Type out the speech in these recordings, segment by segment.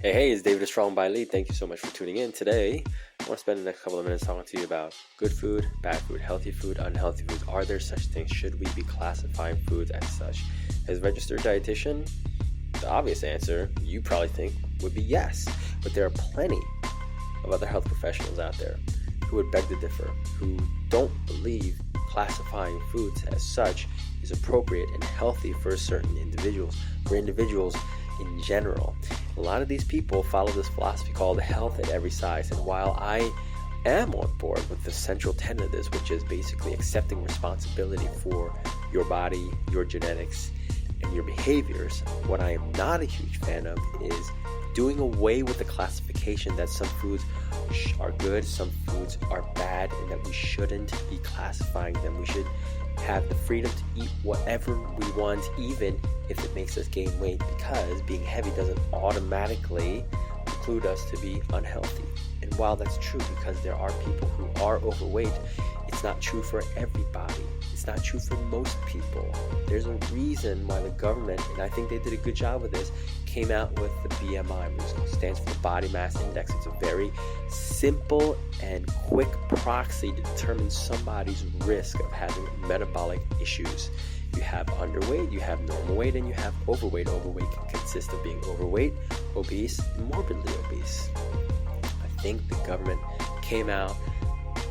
Hey, it's David Strong by Lee. Thank you so much for tuning in. Today, I want to spend the next couple of minutes talking to you about good food, bad food, healthy food, unhealthy foods. Are there such things? Should we be classifying foods as such? As a registered dietitian, the obvious answer, you probably think, would be yes. But there are plenty of other health professionals out there who would beg to differ, who don't believe classifying foods as such is appropriate and healthy for certain individuals, for individuals in general. A lot of these people follow this philosophy called health at every size, and while I am on board with the central tenet of this, which is basically accepting responsibility for your body, your genetics, and your behaviors, what I am not a huge fan of is doing away with the classification that some foods are good, some foods are bad, and that we shouldn't be classifying them. We should have the freedom to eat whatever we want, even if it makes us gain weight, because being heavy doesn't automatically include us to be unhealthy. And while that's true, because there are people who are overweight, it's not true for everybody. It's not true for most people. There's a reason why the government, and I think they did a good job with this, came out with the BMI, which stands for Body Mass Index. It's a very simple and quick proxy to determine somebody's risk of having metabolic issues. You have underweight, you have normal weight, and you have overweight. Overweight can consist of being overweight, obese, and morbidly obese. I think the government came out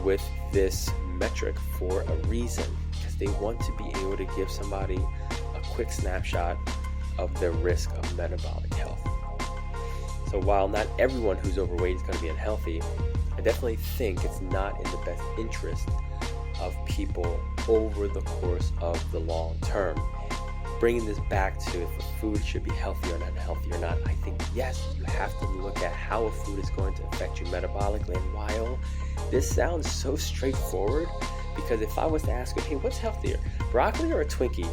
with this metric for a reason, because they want to be able to give somebody a quick snapshot of their risk of metabolic health. So while not everyone who's overweight is going to be unhealthy, I definitely think it's not in the best interest of people over the course of the long term. Bringing this back to if a food should be healthy or not healthy or not, I think yes, you have to look at how a food is going to affect you metabolically. And while this sounds so straightforward, because if I was to ask you, hey, what's healthier, broccoli or a Twinkie?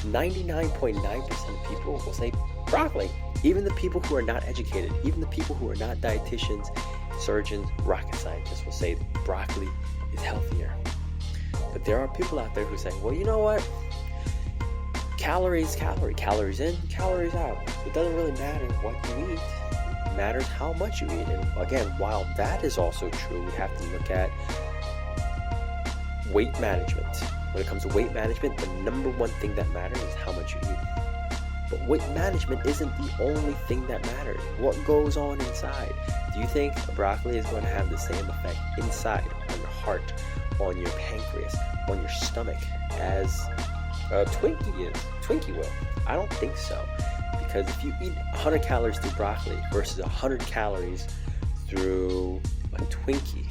99.9% of people will say broccoli. Even the people who are not educated, even the people who are not dietitians, surgeons, rocket scientists will say broccoli is healthier. But there are people out there who say, well, you know what? Calories in, calories out. It doesn't really matter what you eat. It matters how much you eat. And again, while that is also true, we have to look at weight management. When it comes to weight management, the number one thing that matters is how much you eat. But weight management isn't the only thing that matters. What goes on inside? Do you think broccoli is going to have the same effect inside on your heart, on your pancreas, on your stomach as a Twinkie will? I don't think so. Because if you eat 100 calories through broccoli versus 100 calories through a Twinkie,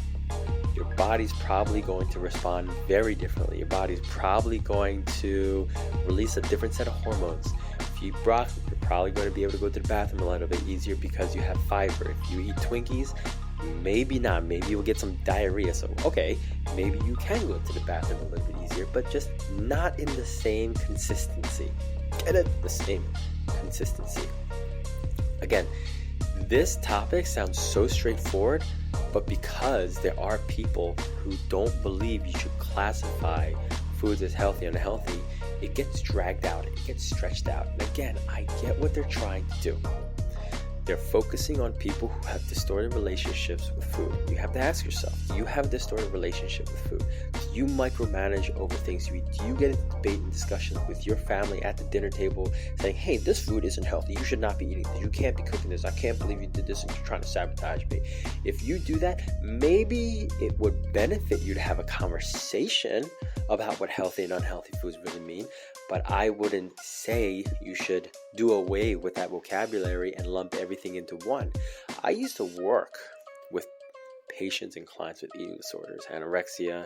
your body's probably going to respond very differently. Your body's probably going to release a different set of hormones. If you eat broccoli, you're probably going to be able to go to the bathroom a little bit easier because you have fiber. If you eat Twinkies, maybe not. Maybe you'll get some diarrhea. So, okay, maybe you can go to the bathroom a little bit easier, but just not in the same consistency. Get it? The same consistency. Again, this topic sounds so straightforward, but because there are people who don't believe you should classify foods as healthy and unhealthy, it gets dragged out, it gets stretched out. And again, I get what they're trying to do. They're focusing on people who have distorted relationships with food. You have to ask yourself, do you have a distorted relationship with food? Do you micromanage over things you eat? Do you get into debate and discussions with your family at the dinner table saying, hey, this food isn't healthy, you should not be eating this, you can't be cooking this, I can't believe you did this and you're trying to sabotage me? If you do that, maybe it would benefit you to have a conversation about what healthy and unhealthy foods really mean, but I wouldn't say you should do away with that vocabulary and lump everything into one. I used to work with patients and clients with eating disorders, anorexia,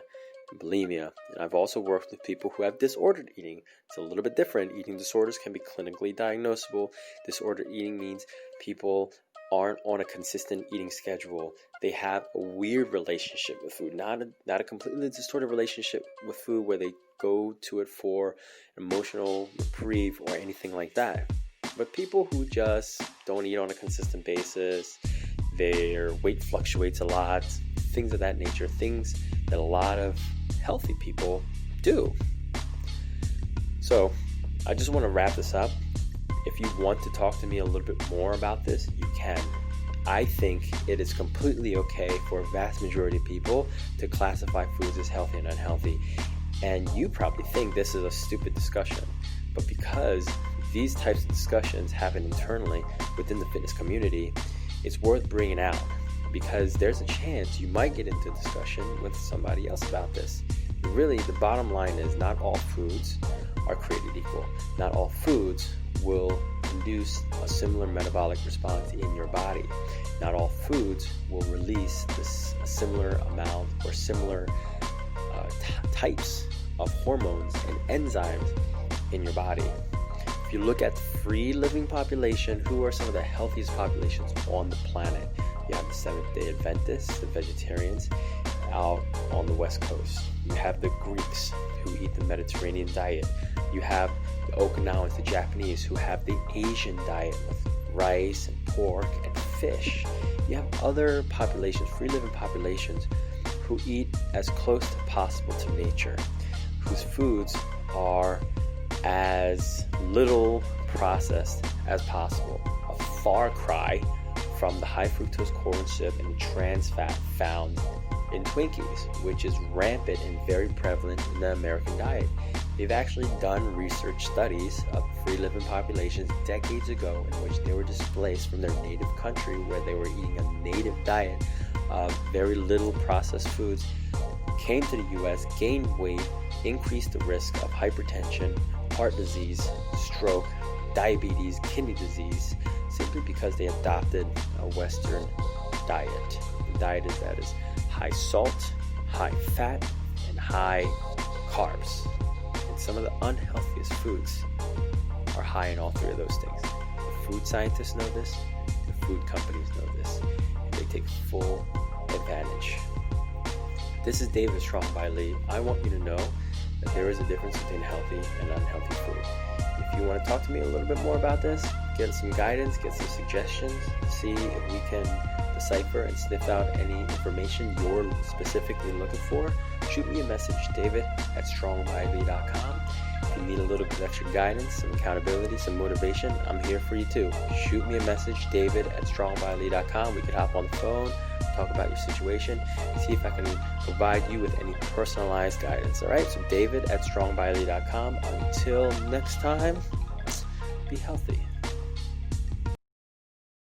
and bulimia, and I've also worked with people who have disordered eating. It's a little bit different. Eating disorders can be clinically diagnosable. Disordered eating means people aren't on a consistent eating schedule. They have a weird relationship with food, not a completely distorted relationship with food where they go to it for emotional reprieve or anything like that. But people who just don't eat on a consistent basis, their weight fluctuates a lot, things of that nature, things that a lot of healthy people do. So I just want to wrap this up. If you want to talk to me a little bit more about this, you can. I think it is completely okay for a vast majority of people to classify foods as healthy and unhealthy. And you probably think this is a stupid discussion, but because these types of discussions happen internally within the fitness community, it's worth bringing out, because there's a chance you might get into a discussion with somebody else about this. Really, the bottom line is not all foods are created equal. Not all foods will induce a similar metabolic response in your body. Not all foods will release a similar amount or similar types of hormones and enzymes in your body. If you look at the free living population, who are some of the healthiest populations on the planet? You have the Seventh-day Adventists, the vegetarians out on the West Coast. You have the Greeks who eat the Mediterranean diet. You have the Okinawans, the Japanese, who have the Asian diet with rice and pork and fish. You have other populations, free living populations, who eat as close to possible to nature, whose foods are as little processed as possible. A far cry from the high fructose corn syrup and the trans fat found in Twinkies, which is rampant and very prevalent in the American diet. They've actually done research studies of free living populations decades ago in which they were displaced from their native country, where they were eating a native diet of very little processed foods, came to the US, gained weight, increased the risk of hypertension, heart disease, stroke, diabetes, kidney disease, simply because they adopted a Western diet. The diet is high salt, high fat, and high carbs. And some of the unhealthiest foods are high in all three of those things. The food scientists know this, the food companies know this, and they take full advantage. This is David Strong by Lee. I want you to know that there is a difference between healthy and unhealthy food. If you want to talk to me a little bit more about this, get some guidance, get some suggestions, see if we can decipher and sniff out any information you're specifically looking for, shoot me a message, david@strongbylee.com. If you need a little bit extra guidance, some accountability, some motivation, I'm here for you too. Shoot me a message, david@strongbylee.com. We could hop on the phone, talk about your situation, see if I can provide you with any personalized guidance. All right, so david@strongbylee.com. Until next time, be healthy.